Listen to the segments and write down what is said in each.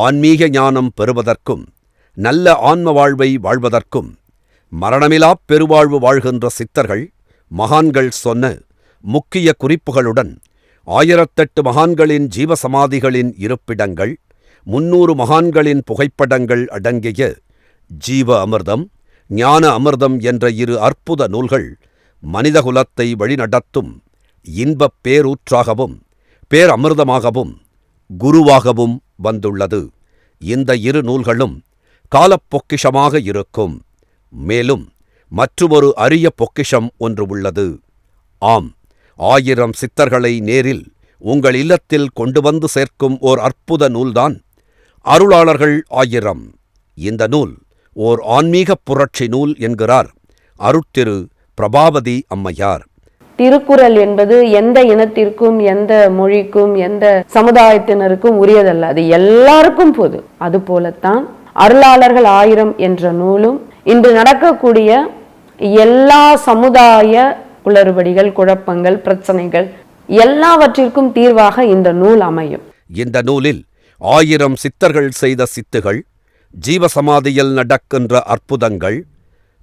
ஆன்மீக ஞானம் பெறுவதற்கும் நல்ல ஆன்ம வாழ்வை வாழ்வதற்கும் மரணமிலாப் பெருவாழ்வு வாழ்கின்ற சித்தர்கள் மகான்கள் சொன்ன முக்கிய குறிப்புகளுடன் 1008 மகான்களின் ஜீவசமாதிகளின் இருப்பிடங்கள், 300 மகான்களின் புகைப்படங்கள் அடங்கிய ஜீவ அமிர்தம், ஞான அமிர்தம் என்ற 2 அற்புத நூல்கள் மனிதகுலத்தை வழிநடத்தும் இன்பப் பேரூற்றாகவும் பேரமிர்தமாகவும் குருவாகவும் வந்துள்ளது. இந்த 2 நூல்களும் காலப் பொக்கிஷமாக இருக்கும். மேலும் மற்றுமொரு அரிய பொக்கிஷம் ஒன்று உள்ளது. ஆம், 1000 சித்தர்களை நேரில் உங்கள் இல்லத்தில் கொண்டு வந்து சேர்க்கும் ஓர் அற்புத நூல்தான் அருளாளர்கள் 1000. இந்த நூல் ஓர் ஆன்மீகப் புரட்சி நூல் என்கிறார் அருட்திரு பிரபாவதி அம்மையார். திருக்குறள் என்பது எந்த இனத்திற்கும், எந்த மொழிக்கும், எந்த சமுதாயத்தினருக்கும் உரியதல்ல. அது எல்லாருக்கும் பொது. அது போலத்தான் அருளாளர்கள் 1000 என்ற நூலும் இன்று நடக்கக்கூடிய எல்லா சமுதாய குளறுபடிகள், குழப்பங்கள், பிரச்சனைகள் எல்லாவற்றிற்கும் தீர்வாக இந்த நூல் அமையும். இந்த நூலில் 1000 சித்தர்கள் செய்த சித்துகள், ஜீவசமாதியில் நடக்கின்ற அற்புதங்கள்,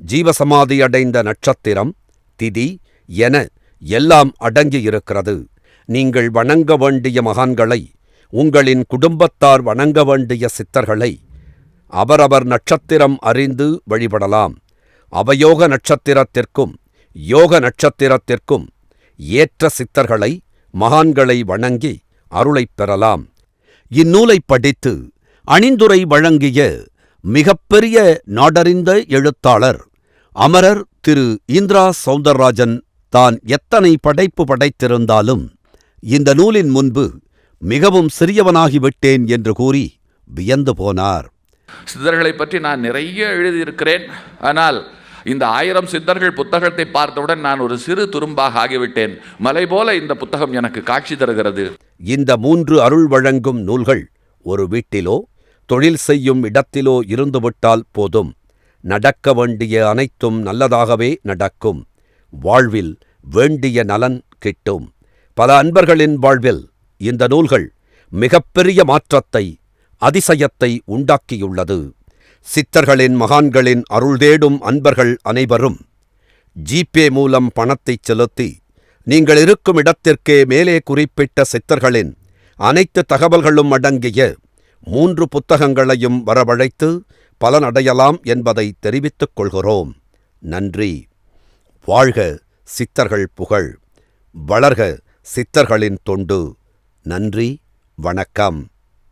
ஜீவசமாதி அடைந்த நட்சத்திரம், திதி என எல்லாம் அடங்கியிருக்கிறது. நீங்கள் வணங்க வேண்டிய மகான்களை, உங்களின் குடும்பத்தார் வணங்க வேண்டிய சித்தர்களை அவரவர் நட்சத்திரம் அறிந்து வழிபடலாம். அவயோக நட்சத்திரத்திற்கும் யோக நட்சத்திரத்திற்கும் ஏற்ற சித்தர்களை, மகான்களை வணங்கி அருளைப் பெறலாம். இந்நூலை படித்து அணிந்துரை வழங்கிய மிகப்பெரிய நாடறிந்த எழுத்தாளர் அமரர் திரு இந்திரா சௌந்தரராஜன் தான் எத்தனை படைப்பு படைத்திருந்தாலும் இந்த நூலின் முன்பு மிகவும் சிறியவனாகிவிட்டேன் என்று கூறி வியந்து போனார். சித்தர்களை பற்றி நான் நிறைய எழுதியிருக்கிறேன். ஆனால் இந்த 1000 சித்தர்கள் புத்தகத்தை பார்த்தவுடன் நான் ஒரு சிறு துரும்பாக ஆகிவிட்டேன். மலை போல இந்த புத்தகம் எனக்கு காட்சி தருகிறது. இந்த 3 அருள் வழங்கும் நூல்கள் ஒரு வீட்டிலோ தொழில் செய்யும் இடத்திலோ இருந்துவிட்டால் போதும். நடக்க வேண்டிய அனைத்தும் நல்லதாகவே நடக்கும். வாழ்வில் வேண்டிய நலன் கிட்டும். பல அன்பர்களின் வாழ்வில் இந்த நூல்கள் மிகப்பெரிய மாற்றத்தை, அதிசயத்தை உண்டாக்கியுள்ளது. சித்தர்களின், மகான்களின் அருள் தேடும் அன்பர்கள் அனைவரும் ஜிபே மூலம் பணத்தை செலுத்தி நீங்கள் இருக்கும் இடத்திற்கே மேலே குறிப்பிட்ட சித்தர்களின் அனைத்து தகவல்களும் அடங்கிய 3 புத்தகங்களையும் வரவழைத்து பலனடையலாம் என்பதை தெரிவித்துக் கொள்கிறோம். நன்றி. வாழ்க சித்தர்கள் புகழ், வளர்க சித்தர்களின் தொண்டு. நன்றி, வணக்கம்.